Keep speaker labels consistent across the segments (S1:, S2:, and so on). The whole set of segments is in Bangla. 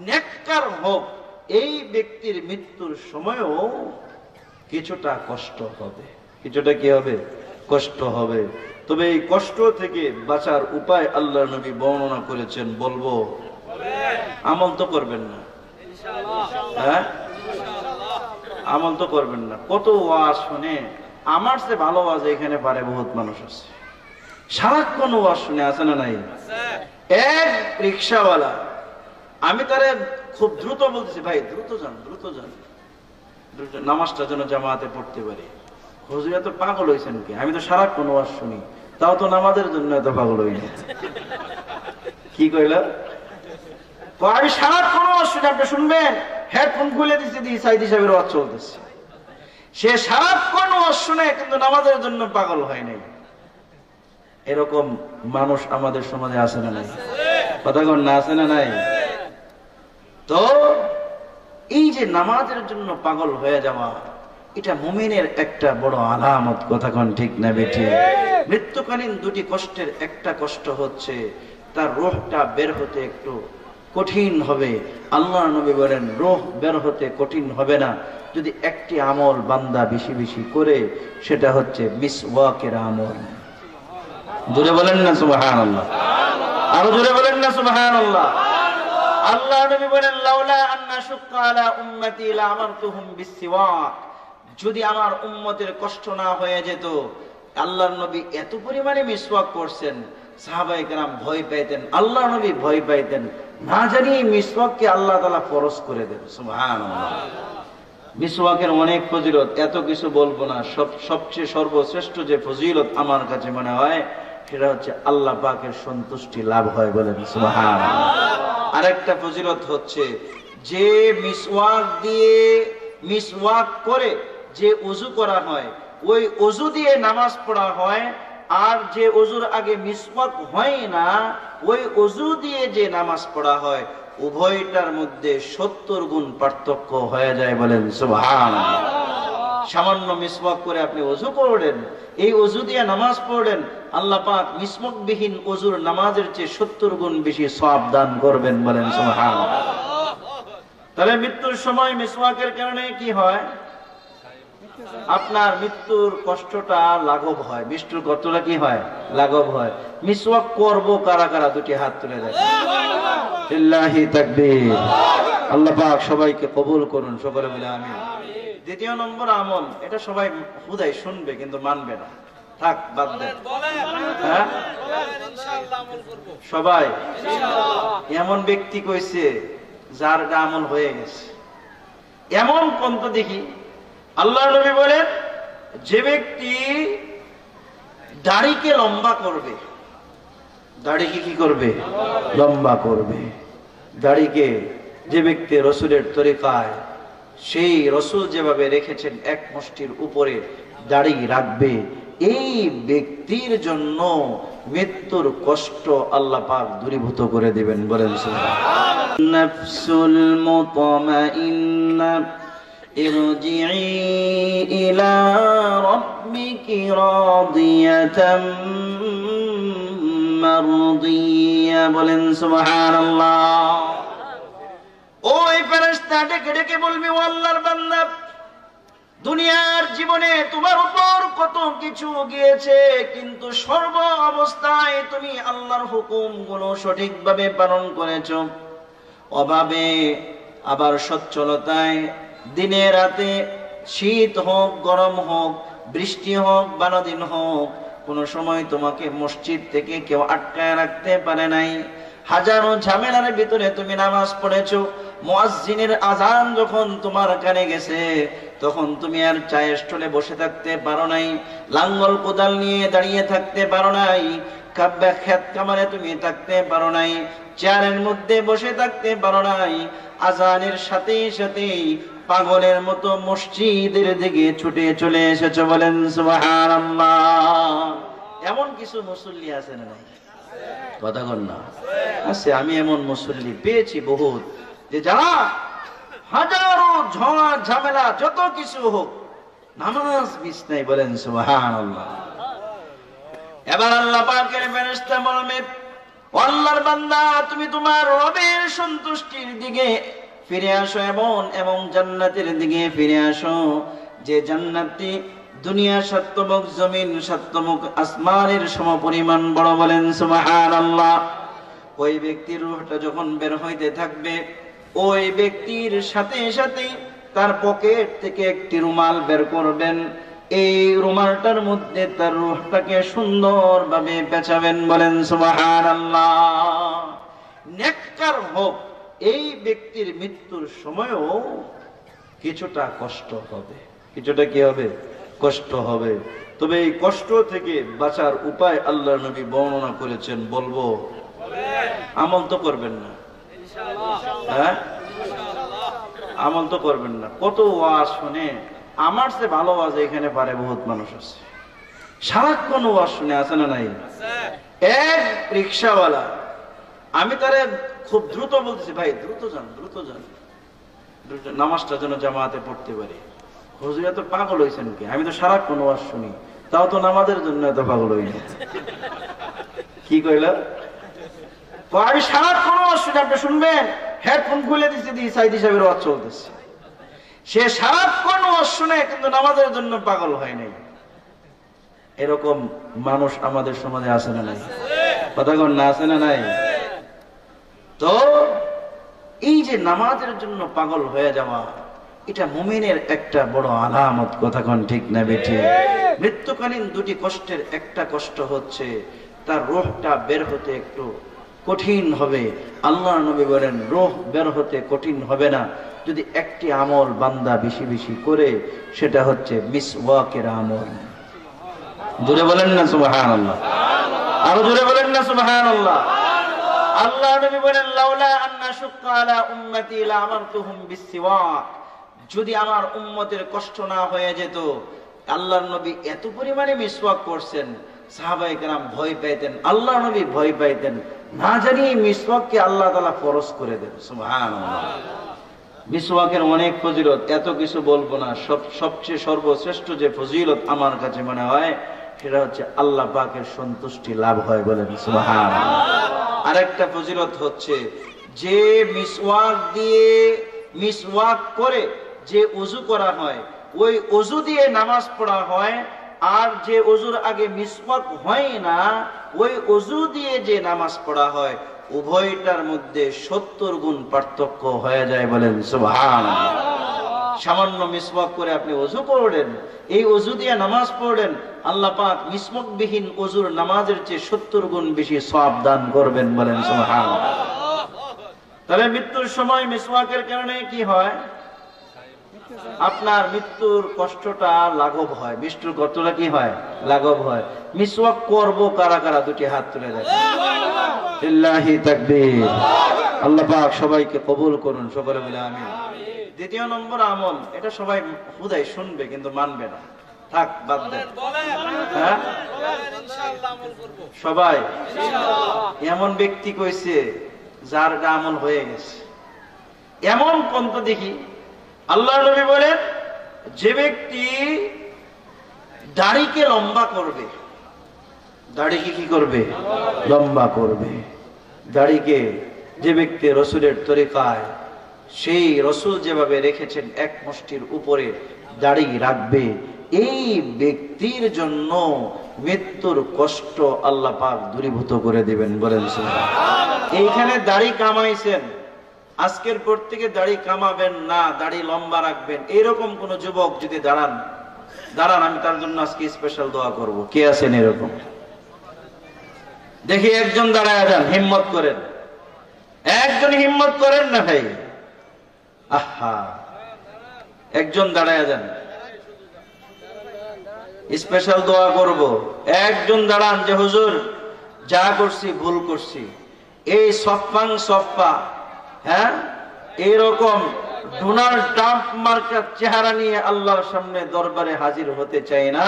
S1: নেককার হোক, এই ব্যক্তির মৃত্যুর সময়ও কিছুটা কষ্ট হবে। কিছুটা কি হবে? কষ্ট হবে। তবে এই কষ্ট থেকে বাঁচার উপায় আল্লাহ নবী বর্ণনা করেছেন। বলবো? আমল তো করবেন না, হ্যাঁ আমল তো করবেন না। কত ওয়াজ শুনে, আমার চেয়ে ভালো ওয়াজ এখানে পারে বহুত মানুষ আছে, সারাক্ষণ ওয়াজ শুনে, আছে না নাই? এক রিক্সাওয়ালা, আমি তারে খুব দ্রুত বলতেছি, ভাই দ্রুত যান, দ্রুত যান, নামাজটা যেন জামাতে পড়তে পারি। হুজুর এত পাগল হয়েছেন কি? আমি তো সারাক্ষণ ওয়াজ শুনি, তাও তো নামাজের জন্য এত পাগল হই না। কি কইলা? আমি সারাক্ষণ ওয়াজ শুনি, আপনি শুনবেন? হেডফোন খুলে দিচ্ছে, দিয়ে সাইদি সাহেবের ওয়াজ চলতেছে। সে সারাক্ষণ ওয়াজ শুনে কিন্তু নামাজের জন্য পাগল হয় নাই। এরকম মানুষ আমাদের সমাজে আছে না নাই? কথা কন না, আছে না নাই? তো এই যে নামাজের জন্য পাগল হয়ে যাওয়া, এটা মুমিনের একটা বড় আলামত। কথা কন ঠিক না বেঠিক? মৃত্যুকালীন দুটি কষ্টের একটা কষ্ট হচ্ছে তার রূহটা বের হতে একটু কঠিন হবে। আল্লাহর নবী বলেন রূহ বের হতে কঠিন হবে না যদি একটি আমল বান্দা বেশি বেশি করে, সেটা হচ্ছে মিসওয়াকের আমল। জোরে বলেন না সুবহানাল্লাহ? আরো জোরে বলেন না সুবহানাল্লাহ? আল্লাহ নবী বলেন লাউলা আন্না শুক্কা আলা উম্মতি লা আমারতুহুম বিসওয়াক, যদি আমার উম্মতের কষ্ট না হয়ে যেত। আল্লাহর নবী এত পরিমাণে মিসওয়াক করছেন, সাহাবায়ে কেরাম ভয় পাইতেন, আল্লাহর নবী ভয় পাইতেন, না জানি মিসওয়াককে আল্লাহ তাআলা ফরজ করে দেন। সুবহানাল্লাহ। মিসওয়াকের অনেক ফজিলত, এত কিছু বলবো না। সবচেয়ে সর্বশ্রেষ্ঠ যে ফজিলত আমার কাছে মনে হয়, সেটা হচ্ছে আল্লাহ পাকের সন্তুষ্টি লাভ হয়। বলেন সুবহানাল্লাহ। আরেকটা ফজিলত হচ্ছে, যে মিসওয়াক দিয়ে, মিসওয়াক করে যে ওযু করা হয়, ওই ওযু দিয়ে নামাজ পড়া হয়, আর যে ওযুর আগে মিসওয়াক হয় না, ওই ওযু দিয়ে যে নামাজ পড়া হয়, উভয়টার মধ্যে 70 গুণ পার্থক্য হয়ে যায়। বলেন সুবহানাল্লাহ। সামান্য মিসওয়াক করে আপনি ওযু করলেন, এই ওযু দিয়ে নামাজ পড়লেন, আল্লাহ পাক মিসওয়াক বিহীন ওযুর নামাজের চেয়ে 70 গুণ বেশি সওয়াব দান করবেন। বলেন সুবহানাল্লাহ। তাহলে মৃত্যুর সময় মিসওয়াকের কারণে কি হয়? আপনার মৃত্যুর কষ্টটা লাঘব হয়। মৃত্যুর কষ্টটা কি হয়? লাঘব হয়। মিসওয়াক করব কারা কারা? দুটি হাত তুলে দেন। লিল্লাহি তাকবীর। আল্লাহ পাক সবাইকে কবুল করুন, সকলে বলে আমিন। দ্বিতীয় নম্বর আমল, এটা সবাই হুদাই শুনবে কিন্তু মানবে না, থাক বাদ দেন। হ্যাঁ সবাই এমন ব্যক্তি কইছে যার আমল হয়ে গেছে, এমন কোন তো দেখি? আল্লাহর নবী বলেন, যে ব্যক্তি দাড়িকে লম্বা করবে, দাড়িকে কি করবে? লম্বা করবে। দাড়িকে যে ব্যক্তি রসুলের তরিকায়, সেই রসুল যেভাবে রেখেছেন এক মুষ্টির উপরে দাড়ি রাখবে, এই ব্যক্তির জন্য মৃত্যুর কষ্ট আল্লাহ পাক দূরীভূত করে দিবেন। বলেন সুবহানাল্লাহ। নাফসুল মুতমাইন্না ইরজিই ইলা রাব্বিকি রাদিয়াতাম মারদিয়া। বলেন সুবহানাল্লাহ। ওই ফেরেশতা ডেকে ডেকে বলবি, ও আল্লাহর বান্দা, দুনিয়ার জীবনে তোমার উপর কত কিছু গিয়েছে, কিন্তু সর্ব অবস্থায় তুমি আল্লাহর হুকুমগুলো সঠিকভাবে পালন করেছো। অভাবে আবার সচ্ছলতায়, দিনে রাতে, শীত হোক গরম হোক, বৃষ্টি হোক বানদিন হোক, কোন সময় তোমাকে মসজিদ থেকে কেউ আটকায় রাখতে পারে নাই। হাজারো ঝামেলার ভিতরে তুমি নামাজ পড়েছো। মুয়াজ্জিনের আজান যখন তোমার কানে গেছে, তখন তুমি আর চায়ের স্টলে বসে থাকতে পারো নাই, লাঙ্গল কোদাল নিয়ে দাঁড়িয়ে থাকতে পারো নাই, কাব্যা খেত কামারে তুমি থাকতে পারো নাই, চেয়ারের মধ্যে বসে থাকতে পারো নাই। আজানের সাথে সাথেই পাগলের মতো মসজিদের দিকে ছুটে চলে এসেছো। বলেন সুবহানাল্লাহ। এমন কিছু মুসল্লি আছে না নাই? কথা বল না। আছে। আমি এমন মুসল্লি পেয়েছি বহুত, যে যারা হাজারো ঝড় ঝামেলা যত কিছু হোক নামাজ মিস নাই। বলেন সুবহানাল্লাহ। এবার আল্লাহ পাকের ফেরেশতা বলবে, ও আল্লাহর বান্দা, তুমি তোমার রবের সন্তুষ্টির দিকে ফিরে আসো এবং জান্নাতের দিকে ফিরে আসো, যে জান্নাতটি দুনিয়া সত্যমুখ জমিন সত্যমুখ আসমানের সমপরিমাণ বড়। বলেন সুবহানাল্লাহ। ওই ব্যক্তির রূহটা যখন বের হইতে থাকবে, ওই ব্যক্তির সাথে সাথে তার পকেট থেকে একটি রুমাল বের করবেন। এই রুমালটার মধ্যে তার রূহটাকে সুন্দরভাবে পেঁচাবেন। বলেন সুবহানাল্লাহ। নেককার হোক, এই ব্যক্তির মৃত্যুর সময়ও কিছুটা কষ্ট হবে। কিছুটা কি হবে? কষ্ট হবে। তবে এই কষ্ট থেকে বাঁচার উপায় আল্লাহর নবী বর্ণনা করেছেন। বলবো? আমল তো করবেন না, হ্যাঁ? আমল তো করবেন না। কত ওয়াজ শুনে, আমার চেয়ে ভালো ওয়াজ এখানে পারে বহুত মানুষ আছে। সারাক্ষণ ওয়াজ শুনে, আছে না নাই? এক রিক্সাওয়ালা, আমি তারে খুব দ্রুত বলতেছি, ভাই দ্রুত যান, দ্রুত যান, নামাজটা যেন জামাতে পড়তে পারি। হুজুর এত পাগল হয়েছেন কি? আমি তো সারাক্ষণ ওয়াজ শুনি, তাও তো নামাজের জন্য এত পাগল হই না। কি কইল? আমি সারাক্ষণ ওয়াজ শুনি, আপনি শুনবেন? হেডফোন খুলে দিচ্ছি, দিয়ে সাইদি সাহেবের ওয়াজ চলতেছে। সে সারাক্ষণ ওয়াজ শুনে কিন্তু নামাজের জন্য পাগল হয় নাই। এরকম মানুষ আমাদের সমাজে আছে না নাই? কথা কন না, আছে না নাই? তো এই যে নামাজের জন্য পাগল হয়ে যাওয়া, এটা মুমিনের একটা বড় আলামত। কথা কন ঠিক না বেঠিক? মৃত্যুকালীন দুটি কষ্টের একটা কষ্ট হচ্ছে তার রূহটা বের হতে একটু কঠিন হবে। আল্লাহর নবী বলেন, রূহ বের হতে কঠিন হবে না যদি একটি আমল বান্দা বেশি বেশি করে, সেটা হচ্ছে মিসওয়াকের আমল। জোরে বলেন না সুবহানাল্লাহ। আরো জোরে বলেন না সুবহানাল্লাহ। আল্লাহ নবী বলেন, লাউলা আন্না শুক্কা আলা উম্মতি লা আমারতুহুম বিসওয়াক। যদি আমার উম্মতের কষ্ট না হয়ে যেত। আল্লাহর নবী এত পরিমাণে মিসওয়াক করছেন, সাহাবায়ে কেরাম ভয় পাইতেন, আল্লাহর নবী ভয় পাইতেন, না জানি মিসওয়াককে আল্লাহ তাআলা ফরজ করে দেন। সুবহানাল্লাহ। মিসওয়াকের অনেক ফজিলত, এত কিছু বলবো না। সবচেয়ে সর্বশ্রেষ্ঠ যে ফজিলত আমার কাছে মনে হয়, সেটা হচ্ছে আল্লাহ পাকের সন্তুষ্টি লাভ হয়। বলেন সুবহানাল্লাহ। আরেকটা ফজিলত হচ্ছে, যে মিসওয়াক করে যে ওযু করা হয়, ওই ওযু দিয়ে নামাজ পড়া হয়, আর যে ওযুর আগে মিসওয়াক হয় না, ওই ওযু দিয়ে যে নামাজ পড়া হয়, উভয়টার মধ্যে 70 গুণ পার্থক্য হয়ে যায়। বলেন সুবহানাল্লাহ। সামান্য মিসওয়াক করে আপনি ওযু করলেন, এই ওযু দিয়ে নামাজ পড়লেন, আল্লাহ পাক মিসওয়াকবিহীন ওযুর নামাজের চেয়ে 70 গুণ বেশি সওয়াব দান করবেন। বলেন সুবহানাল্লাহ। তাহলে মৃত্যুর সময় মিসওয়াকের কারণে কি হয়? আপনার মৃত্যুর কষ্টটা লাঘব হয়। মৃত্যুর কষ্টটা কি হয়? লাঘব হয়। মিসওয়াক করব কারা কারা? দুটি হাত তুলে দেখেন। লিল্লাহি তাকবীর। আল্লাহ পাক সবাইকে কবুল করুন, সকলে মিলে আমিন। দ্বিতীয় নম্বর আমল, এটা সবাই খুদাই শুনবে কিন্তু মানবে না, থাক বাদ দেন। হ্যাঁ, সবাই এমন ব্যক্তি কইছে যার আমল হয়ে গেছে, এমন কোন তো দেখি। আল্লাহর নবী বলেন, যে ব্যক্তি দাড়িকে লম্বা করবে, দাড়িকে কি করবে? লম্বা করবে। দাড়িকে যে ব্যক্তি রসুলের তরিকায়, সেই রসুল যেভাবে রেখেছেন এক মুষ্টির উপরে দাড়ি রাখবে, এই ব্যক্তির জন্য মৃত্যুর কষ্ট আল্লাহ পাক দূরীভূত করে দিবেন। বলেন সুবহানাল্লাহ। এইখানে দাড়ি কামাইছেন, আজকের পর থেকে দাড়ি কামাবেন না, দাড়ি লম্বা রাখবেন, এরকম কোন যুবক যদি দাঁড়ান, আমি তার জন্য আজকে স্পেশাল দোয়া করব। কে আছেন এরকম? দেখি একজন দাঁড়ায় যান, হিম্মত করেন। একজন হিম্মত করেন না ভাই। আহা, একজন দাঁড়ায় যান, স্পেশাল দোয়া করব। একজন দাঁড়ান যে হুজুর যা করছি ভুল করছি, এই সফা, হ্যাঁ, এরকম ডোনাল্ড ট্রাম্প মার্কার চেহারা নিয়ে আল্লাহর সামনে দরবারে হাজির হতে চাই না,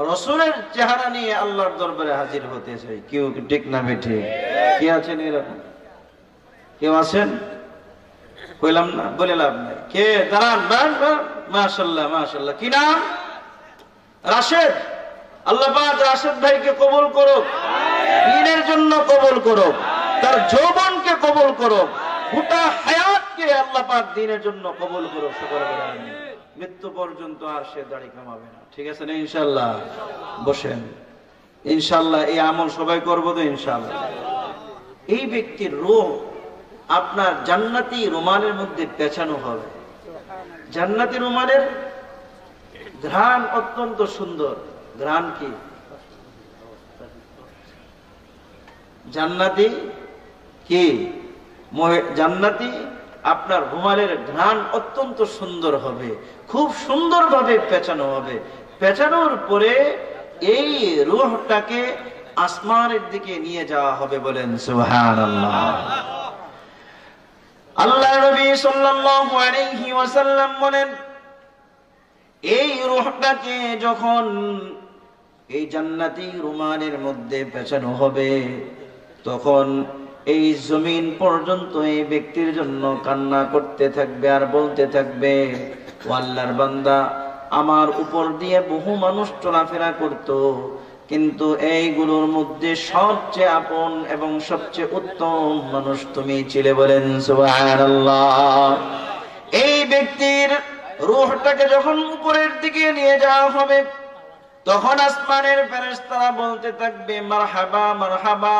S1: রসুলের চেহারা নিয়ে আল্লাহর দরবারে হাজির হতে চাই। কেউ ঠিক না বেঠে? কে আছেন এরকম? কেউ আছেন? কইলাম না, বলে লাভ নাই। কে? দাঁড়ান। মাশাআল্লাহ, মাশাআল্লাহ। কি নাম? রাশেদ। আল্লাহ পাক রাশেদ ভাইকে কবুল করুক, দ্বীনের জন্য কবুল করুক। তার যৌবনকে কবুল করো, গোটা হায়াতকে আল্লাহ পাক দ্বীনের জন্য কবুল করো। মৃত্যু পর্যন্ত আর সে দাড়ি কামাবে না। ঠিক আছে না? ইনশাআল্লাহ। বসেন। ইনশাআল্লাহ এই আমল সবাই করবো তো ইনশাআল্লাহ। এই ব্যক্তির রূহ আপনার জান্নাতি রুমালের মধ্যে পেঁচানো হবে। জান্নাতি রুমালের ঘ্রাণ অত্যন্ত সুন্দর। ঘ্রাণ কি? জান্নাতি কি? জান্নাতি আপনার রুমালের ঘ্রাণ অত্যন্ত সুন্দর হবে, খুব সুন্দরভাবে পেঁচানো হবে। পেঁচানোর পরে এই রূহটাকে আসমানের দিকে নিয়ে যাওয়া হবে। বলেন সুবহানাল্লাহ। আল্লাহ নবী সাল্লাল্লাহু আলাইহি ওয়াসাল্লাম বলেন, এই রূহটাকে যখন এই জান্নাতি রুমালের মধ্যে পেঁচানো হবে, তখন এই জমিন পর্যন্ত এই ব্যক্তির জন্য কান্না করতে থাকবে আর বলতে থাকবে, ও আল্লাহর বান্দা, আমার উপর দিয়ে বহু মানুষ চলাফেরা করত, কিন্তু এইগুলোর মধ্যে সবচেয়ে আপন এবং সবচেয়ে উত্তম মানুষ তুমি ছিলে। বলেন সুবহানাল্লাহ। এই ব্যক্তির রূহটাকে যখন উপরের দিকে নিয়ে যাওয়া হবে, তখন আসমানের ফেরেশতারা বলতে থাকবে, মারহাবা মারহাবা,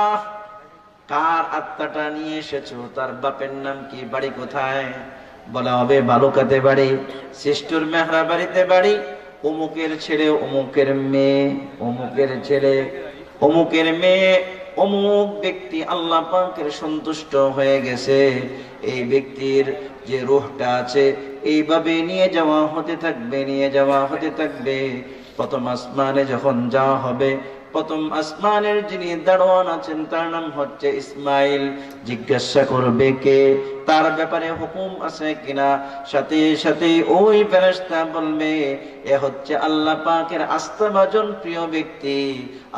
S1: কার আত্মাটা নিয়ে এসেছো? তার বাপের নাম কি? বাড়ি কোথায়? বলা হবে বালুকাতে বাড়ি, সিস্টুর মেহরা বাড়িতে বাড়ি, অমুকের ছেলে, অমুকের মেয়ে, অমুকের ছেলে, অমুকের মেয়ে, অমুক ব্যক্তি আল্লাহ পাকের সন্তুষ্ট হয়ে গেছে। এই ব্যক্তির যে রূহটা আছে এইভাবে নিয়ে যাওয়া হতে থাকবে, নিয়ে যাওয়া হতে থাকবে। প্রথম আসমানে যখন যাওয়া হবে, প্রথম আসমানের যিনি দারোয়ান আছেন তার নাম হচ্ছে ইসমাইল। জিজ্ঞাসা করবে কে, তার ব্যাপারে হুকুম আছে কিনা। সাথে সাথে ওই ফেরেশতা বলবে, এ হচ্ছে আল্লাহ পাকের আস্থাভাজন প্রিয় ব্যক্তি।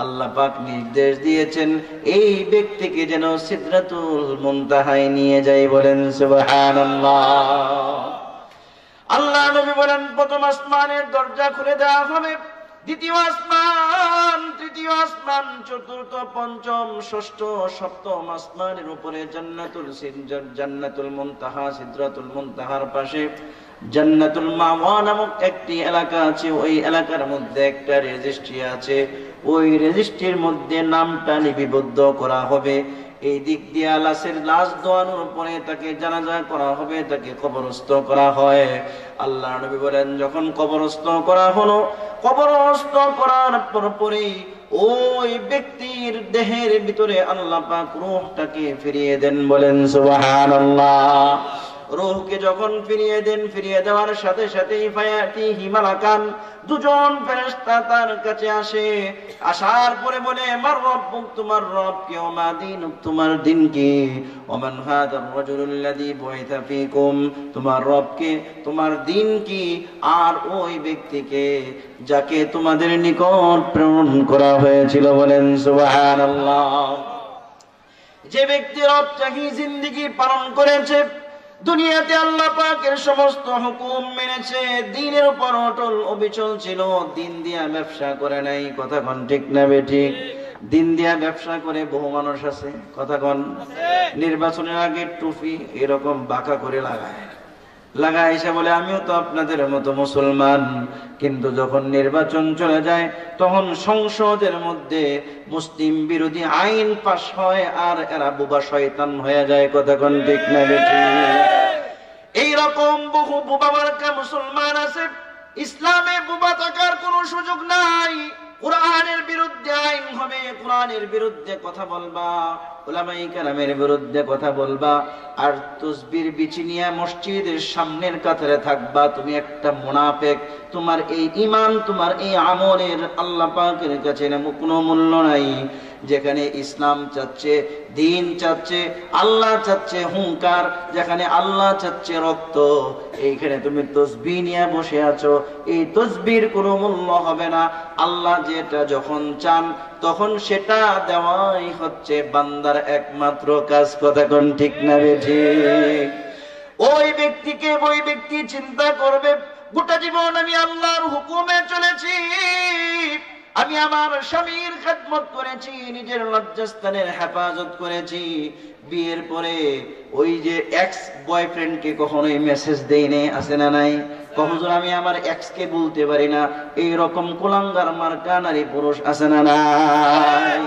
S1: আল্লাহ পাক নির্দেশ দিয়েছেন এই ব্যক্তিকে যেন সিদরাতুল মুনতাহায় নিয়ে যায়। বলেন সুবহানাল্লাহ। আল্লাহ নবী বলেন, প্রথম আসমানের দরজা খুলে দেওয়া হবে, দ্বিতীয় আসমান, তৃতীয় আসমান, চতুর্থ, পঞ্চম, ষষ্ঠ, সপ্তম আসমানের উপরে জান্নাতুল মুনতাহা, সিদরাতুল মুনতাহার পাশে জান্নাতুল মাওয়া নামক একটি এলাকা আছে। ওই এলাকার মধ্যে একটা রেজিস্ট্রি আছে। ওই রেজিস্ট্রির মধ্যে নামটা লিপিবদ্ধ করা হবে। এই দিক দিয়ে লাশ দোয়ানোর পরে তাকে জানাজা করা হবে, তাকে কবরস্থ করা হয়। আল্লাহ নবী বলেন, যখন কবরস্থ করা হলো, কবরস্থ করার পরপরই ওই ব্যক্তির দেহের ভিতরে আল্লাহ পাক রূহটাকে ফিরিয়ে দেন। বলেন সুবহানাল্লাহ। রূহকে যখন ফিরিয়ে দেন, ফিরিয়ে দেওয়ার সাথে সাথেই ফায়াতিহি মালাকান, দুজন ফেরেশতা তার কাছে আসে। আসার পরে বলে, মার রব্বুক, তোমার রব কে? ওমা দীনুক, তোমার দিন কি? ওমান হাদার রাজুলুল্লাযী বুইসা ফীকুম, তোমার রব কে, তোমার দিন কি? আর ওই ব্যক্তিকে যাকে তোমাদের নিকট প্রেরণ করা হয়েছিল। বলেন সুবহানাল্লাহ। যে ব্যক্তি রব চাহি জিন্দেগি পালন করেছে, দুনিয়াতে আল্লাহ পাকের সমস্ত হুকুম মেনেছে, দ্বীনের উপর অটল অবিচল ছিল, দিন দিয়া ব্যবসা করে নাই। কথা কোন ঠিক না বেঠিক? দিন দিয়া ব্যবসা করে বহু মানুষ আছে। কথা কোন? নির্বাচনের আগে টুপি এরকম বাঁকা করে লাগায় এসে বলে, আমিও তো আপনাদের মতো মুসলমান। কিন্তু যখন নির্বাচন চলে যায়, তখন সংসদের মধ্যে মুসলিম বিরোধী আইন পাশ হয় আর এরা বুবা শয়তান হয়ে যায়। কথা কোন ঠিক না বেঠিক? এইরকম বহু বুবা মার্কা মুসলমান আছে। ইসলামে বুবা থাকার কোনো সুযোগ নাই। কোরআনের বিরুদ্ধে আইন হবে, কোরআনের বিরুদ্ধে কথা বলবা, উলামায়ে কেরামের বিরুদ্ধে কথা বলবা, আর তাসবির বিচি নিয়ে মসজিদের সামনের কাতারে থাকবা, তুমি একটা মুনাফিক। তোমার এই ঈমান, তোমার এই আমলের আল্লাহ পাকের কাছে কোনো মূল্য নাই। যেখানে ইসলাম চাচ্ছে, দিন চাচ্ছে, আল্লাহ চাচ্ছে হুঙ্কার, যেখানে আল্লাহ চাচ্ছে রক্ত, এইখানে তুমি তাসবিহ নিয়ে বসে আছো। এই তাসবির কোনো মূল্য হবে না। আল্লাহ যেটা যখন চান তখন সেটা দেওয়াই হচ্ছে বান্দার একমাত্র কাজ। কথা কোন ঠিক না বেঠিক? ওই ব্যক্তিকে, ওই ব্যক্তি চিন্তা করবে, গোটা জীবন আমি আল্লাহর হুকুমে চলেছি, আমি আমার স্বামীর খেদমত করেছি, নিজের লজ্জাস্থানের হেফাজত করেছি, বিয়ের পরে ওই যে এক্স বয়ফ্রেন্ডকে কখনোই মেসেজ দেই নাই, আছে না নাই? কখন আমি আমার এক্স কে বলতে পারি না, এইরকম কুলাঙ্গার মার্কা নারী পুরুষ আছে না নাই?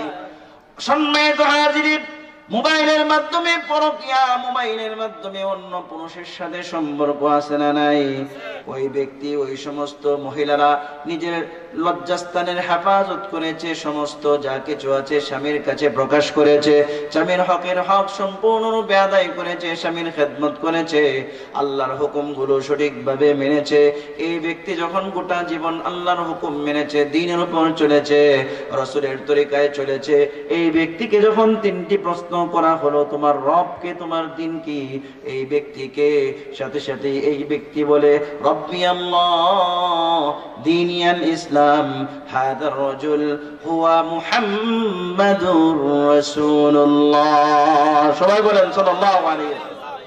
S1: সম্মানিত হাজিরিন, মোবাইলের মাধ্যমে পরকীয়া, মোবাইলের মাধ্যমে অন্য পুরুষের সাথে সম্পর্ক আছে না নাই? ওই ব্যক্তি, ওই সমস্ত মহিলারা নিজের লজ্জাস্থানের হেফাজত করেছে, সমস্ত যা কিছু আছে স্বামীর কাছে প্রকাশ করেছে, স্বামীর হকের হক সম্পূর্ণরূপে আদায় করেছে, স্বামীর খেদমত করেছে, আল্লাহর হুকুমগুলো সঠিকভাবে মেনেছে। এই ব্যক্তি যখন গোটা জীবন আল্লাহর হুকুম মেনেছে, দ্বীনের উপর চলেছে, রাসূলের তরিকায় চলেছে, এই ব্যক্তিকে যখন তিনটি প্রশ্ন করা হলো, তোমার রবকে, তোমার দিন কি, এই ব্যক্তিকে সাথে সাথে এই ব্যক্তি বলে, রব্বি আল্লাহ দীনিয়াল ইসলাম, হাদার রাজুল হুয়া মুহাম্মাদুর রাসূলুল্লাহ। সবাই বলেন সাল্লাল্লাহু আলাইহি ওয়াসাল্লাম।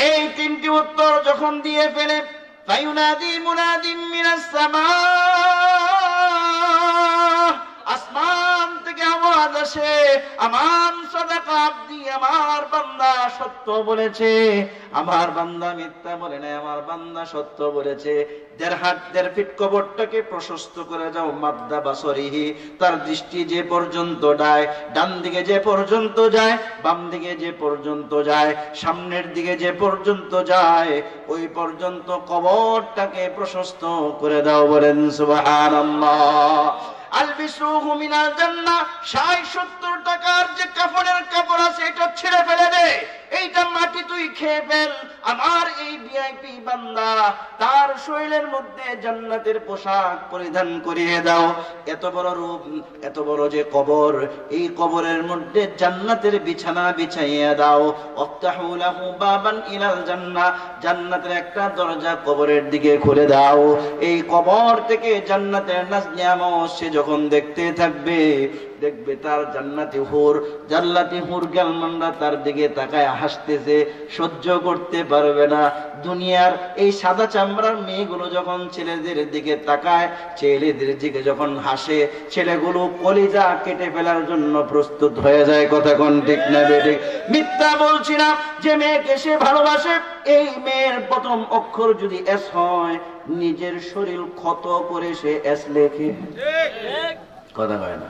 S1: এই তিনটি উত্তর যখন দিয়ে ফেলে, ফায়ুনাদি মুনাদিম মিনাস সামা, আসমান থেকে আওয়াজ আসে, আমান সাদাকা আবদি, আমার বান্দা সত্য বলেছে, আমার বান্দা মিথ্যা বলে নাই, আমার বান্দা সত্য বলেছে। 1.5 হাত 1.5 ফিট কবরটাকে প্রশস্ত করে যাও, মাদ্দা বাসরিহি, তার দৃষ্টি যে পর্যন্ত যায়, ডান দিকে যে পর্যন্ত যায়, বাম দিকে যে পর্যন্ত যায়, সামনের দিকে যে পর্যন্ত যায়, ওই পর্যন্ত কবরটাকে প্রশস্ত করে দাও। বলেন সুবহানাল্লাহ। আলবিসুহু মিনাল জান্নাহ, 60-70 টাকার যে কাফনের কাপড় আছে এটা ছেড়ে ফেলে দে, এইটা মাটি তুই খেয়ে ফেল। আমার এই ভিআইপি বান্দা, তার শরীরের মধ্যে জান্নাতের পোশাক পরিধান করিয়ে দাও। এত বড় রূপ, এত বড় যে কবর, এই কবরের মধ্যে জান্নাতের বিছানা বিছাইয়া দাও। আফতাহু লাহু বাবান ইলাল জান্নাহ, জান্নাতের একটা দরজা কবরের দিকে খুলে দাও। এই কবর থেকে জান্নাতের নাজ নিয়ামত সে যখন দেখতে থাকবে, দেখবে তার জান্নাতি হুর গালমানরা তার দিকে তাকায় হাসতেছে, সহ্য করতে পারবে না। দুনিয়ার এই সাদা চামড়ার মেয়েগুলো যখন ছেলেদের দিকে তাকায়, ছেলেদের দিকে যখন হাসে, ছেলেগুলো কলিজা কেটে ফেলার জন্য প্রস্তুত হয়ে যায়। কথা কোন ঠিক না বেঠিক? মিথ্যা বলছি না। যে মেয়েকে সে ভালোবাসে, এই মেয়ের প্রথম অক্ষর যদি এস হয়, নিজের শরীর ক্ষত করে সে এস লেখে। কথা হয় না?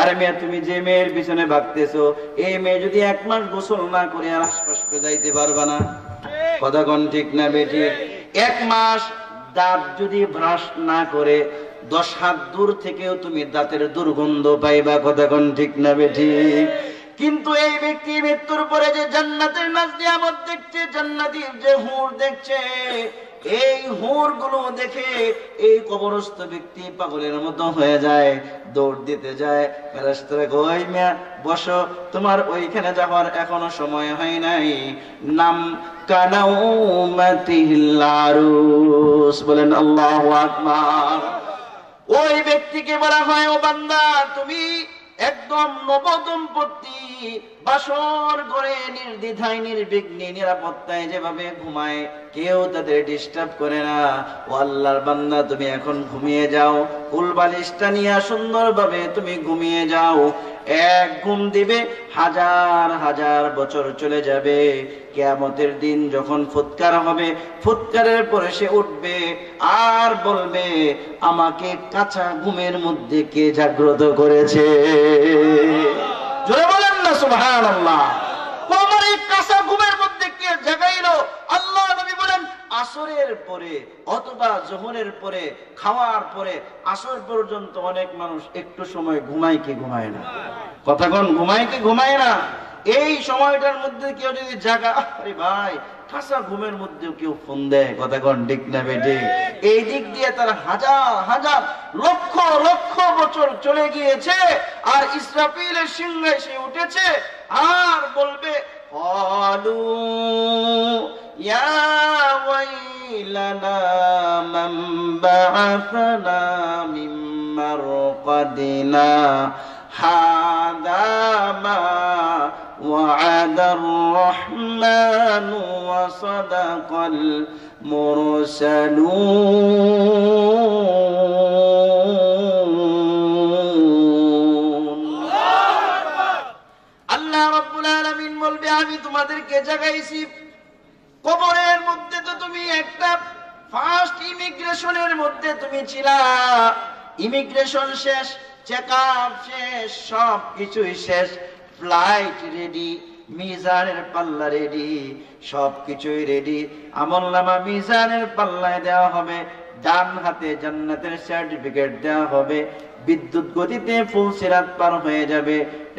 S1: আরে মেয়ে, তুমি যে মেয়ের পিছনে ভাগতেছো, এই মেয়ে যদি 1 মাস গোসল না করে আর আশপাশ যাইতে পারবা না। কথা কোন ঠিক না বেঠিক? 1 মাস দাঁত যদি ব্রাশ না করে 10 হাত দূর থেকেও তুমি দাঁতের দুর্গন্ধ পাইবা। কথা কোন ঠিক না বেঠিক? কিন্তু এই ব্যক্তি মৃত্যুর পরে যে জান্নাতের নাজ নিয়ামত দেখছে, জান্নাতীর যে হুর দেখছে, এই হুর গুলো দেখে এই কবরস্থ ব্যক্তি পাগলের মতো হয়ে যায়, দৌড় দিতে যায়। ফেরেশতারা কয়, মিয়া বসো, তোমার ওইখানে যাওয়ার এখনো সময় হয় নাই। নাম কানাউমাতিল আরুস। বলেন আল্লাহু আকবার। ওই ব্যক্তিকে বলা হয়, ও বান্দা, তুমি একদম নবদম্পতি বাসর ঘরে নির্দ্বিধায় নির্বিঘ্নে নিরাপত্তায় যেভাবে ঘুমায়, কেউ তাদের ডিস্টার্ব করে না। ও আল্লাহর বান্দা, তুমি এখন ঘুমিয়ে যাও, কুলবালিশটা নিয়ে সুন্দরভাবে তুমি ঘুমিয়ে যাও। এক ঘুম দিবে, 1000 বছর চলে যাবে। কিয়ামতের দিন যখন ফুৎকার হবে, ফুৎকারের পরে সে উঠবে আর বলবে, আমাকে কাঁচা ঘুমের মধ্যে কে জাগ্রত করেছে? জোরে বলেন না সুবহানাল্লাহ। আমার এই কাঁচা ঘুমের মধ্যে কে জাগাইলো? আল্লাহ নবী বলেন, আসরের পরে অথবা যোহরের পরে, খাওয়ার পরে আসর পর্যন্ত অনেক মানুষ একটু সময় ঘুমায় কি ঘুমায় না? কথা কোন, ঘুমায় কি ঘুমায় না? এই সময়টার মধ্যে কেউ যদি জাগা, আরে ভাই, কাঁচা ঘুমের মধ্যেও কেউ ফোন দেয়। কথা কোন ঠিক না বেঠিক? এই দিক দিয়ে তার 1000 লক্ষ লক্ষ বছর চলে গিয়েছে, আর ইসরাফিলের সিংহায় সে উঠেছে আর বলবে, ক্বালু ইয়া ওয়াইলানা মান বা'আসানা মিন মারকাদিনা হাদা মা ওয়া'আদার রাহমানু ওয়া সাদাকাল মুরসালুন। তোমাদেরকে জাগাইছি, কবরের মধ্যে তো তুমি একটা ফার্স্ট ইমিগ্রেশনের মধ্যে তুমি ছিলা, ইমিগ্রেশন শেষ, চেকআপ শেষ, সব কিছুই শেষ, ফ্লাইট রেডি, মিজানের পাল্লা রেডি, সবকিছুই রেডি। আমলনামা মিজানের পাল্লায় দেওয়া হবে, ডান হাতে জান্নাতের সার্টিফিকেট দেওয়া হবে, বিদ্যুৎ গতিতে ফুলসিরাত পার হয়ে যাবে,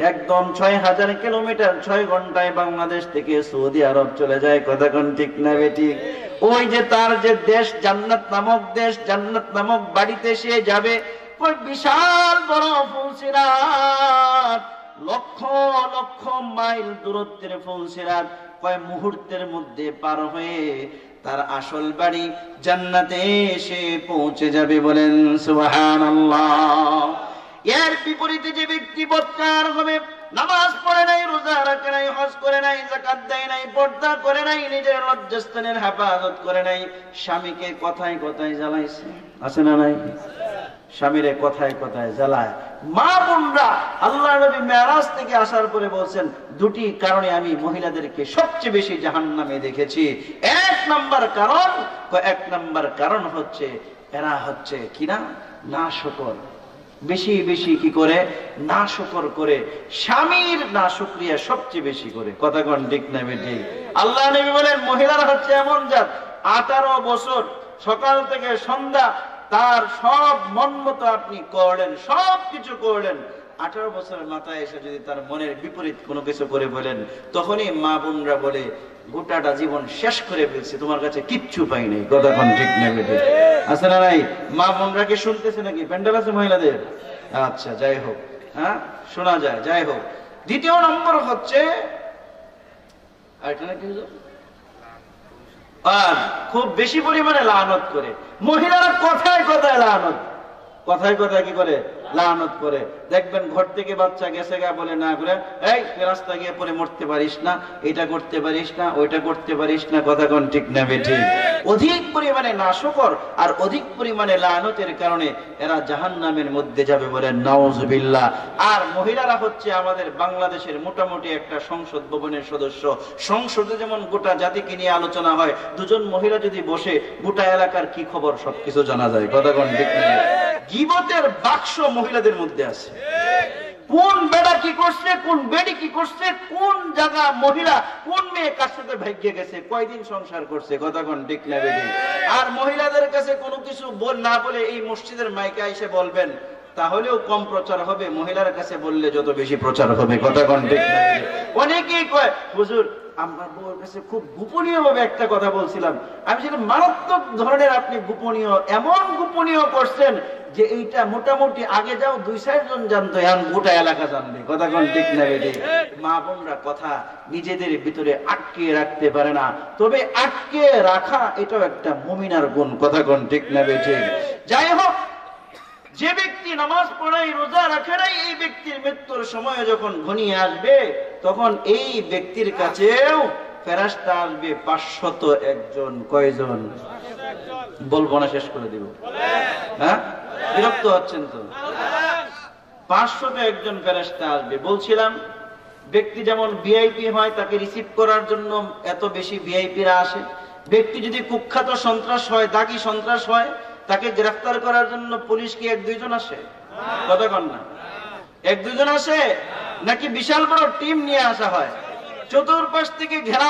S1: একদম 6000 কিলোমিটার 6 ঘন্টায় বাংলাদেশ থেকে সৌদি আরব চলে যায়। কথা কোন ঠিক না বেঠিক? ওই যে তার যে দেশ, জান্নাত নামক দেশ, জান্নাত নামক বাড়িতে সে যাবে, ওই বিশাল বড় ফুলসিরাত, লক্ষ লক্ষ মাইল দূরত্বের ফুলসিরাত কয় মুহূর্তের মধ্যে পার হয়ে তার আসল বাড়ি জান্নাতে এসে পৌঁছে যাবে। বলেন সুবহানাল্লাহ। এর বিপরীতে যে ব্যক্তি বদকার হবে, নামাজ পড়ে নাই, রোজা রাখে নাই, হজ করে নাই, যাকাত দেয় নাই, পর্দা করে নাই, নিজের লজ্জাস্থানের হেফাজত করে নাই, স্বামীকে কথায় কথায় জ্বালাইছে, আছে না নাই? স্বামীরে কথায় কথায় জ্বালায়। মা বোনরা, আল্লাহ নবী মেরাজ থেকে আসার পরে বলছেন, দুটি কারণে আমি মহিলাদেরকে সবচেয়ে বেশি জাহান্নামে দেখেছি। এক নাম্বার কারণ হচ্ছে এরা হচ্ছে কিনা নাশকর, বেশি বেশি কি করে নাশকর করে, স্বামীর নাশুকরিয়া সবচেয়ে বেশি করে। কথা কোন ঠিক না বেঠিক? আল্লাহ নবী বলেন মহিলারা হচ্ছে এমন জাত, 18 বছর সকাল থেকে সন্ধ্যা তার সব মন মতো আপনি করলেন, সব কিছু করলেন, 18 বছরের মাথায় এসে যদি তার মনের বিপরীত কোনো কিছু করে বলেন, তখনই মা বোনরা বলে গোটাটা জীবন শেষ করে ফেলছে, তোমার কাছে কিচ্ছু পাই নাই। কথা কোন ঠিক না বেঠিক? আছে না নাই? মা বোনরা কি শুনতেছে নাকি? প্যান্ডেল আছে মহিলাদের? আচ্ছা, যাই হোক, হ্যাঁ শোনা যায়, যাই হোক। দ্বিতীয় নম্বর হচ্ছে আর খুব বেশি পরিমাণে লানত করে মহিলারা, কথায় কথায় লানত, কথায় কথায় কি করে লানত করে। দেখবেন ঘর থেকে বাচ্চা গেছে গা বলে না করে, এই রাস্তা গিয়ে পরে মরতে পারিস না, এটা করতে পারিস না, ওইটা করতে পারিস না। কথা কোন ঠিক না বেঠিক? অধিক পরিমাণে নাশকর আর অধিক পরিমাণে লানতের কারণে এরা জাহান্নামের মধ্যে যাবে। বলেন নাউজুবিল্লাহ। আর মহিলারা হচ্ছে আমাদের বাংলাদেশের মোটামুটি একটা সংসদ ভবনের সদস্য। সংসদে যেমন গোটা জাতিকে নিয়ে আলোচনা হয়, দুজন মহিলা যদি বসে গোটা এলাকার কি খবর সবকিছু জানা যায়। কথা কোন ঠিক না? গীবতের বাক্স মহিলাদের মধ্যে আছে। কোন বেড়া কি করছে, কোন বেড়ি কি করছে, কোন জায়গা মহিলা, কোন মেয়ে কার সাথে ভাগ্যে গেছে, কয়দিন সংসার করছে। কথা কোন ঠিক না বেঠিক? আর মহিলাদের কাছে কোনো কিছু না বলে এই মসজিদের মাইকে এসে বলবেন, তাহলেও কম প্রচার হবে, মহিলার কাছে বললে যত বেশি প্রচার হবে। কথা কোন ঠিক না? অনেকেই কয়, হুজুর আমার বউর কাছে খুব গোপনীয় ভাবে একটা কথা বলছিলাম, আমি সেটা মারাত্মক ধরনের আপনি গোপনীয়, এমন গোপনীয় করছেন যে এইটা মোটামুটি আগে যাও 2-4 জন জানতো, এখন গোটা এলাকা জানবে। কথা কোন ঠিক না বেঠিক? মা বোনরা কথা নিজেদের ভিতরে আটকে রাখতে পারে না, তবে আটকে রাখা এটাও একটা মুমিনার গুণ। কথা কোন ঠিক না বেঠিক? যাই হোক, যে ব্যক্তি নামাজ পড়াই, রোজা রাখে নাই, এই ব্যক্তির মৃত্যুর সময় যখন ঘনিয়ে আসবে, তখন এই ব্যক্তির কাছেও ফেরেশতা আসবে 501 জন। কয়জন বলবো না, শেষ করে দিব। হ্যাঁ, বিরক্ত হচ্ছেন তো? 501 জন ফেরেশতা আসবে। বলছিলাম ব্যক্তি যেমন ভিআইপি হয়, তাকে রিসিভ করার জন্য এত বেশি ভিআইপিরা আসে। ব্যক্তি যদি কুখ্যাত সন্ত্রাস হয়, দাগি সন্ত্রাস হয়, তাকে গ্রেফতার করার জন্য পুলিশ কি 1-2 জন আসে? কথা কন না? 1-2 জন আসে নাকি বিশাল বড় টিম নিয়ে আসা হয়? চতুর্পাশ থেকে ঘেরা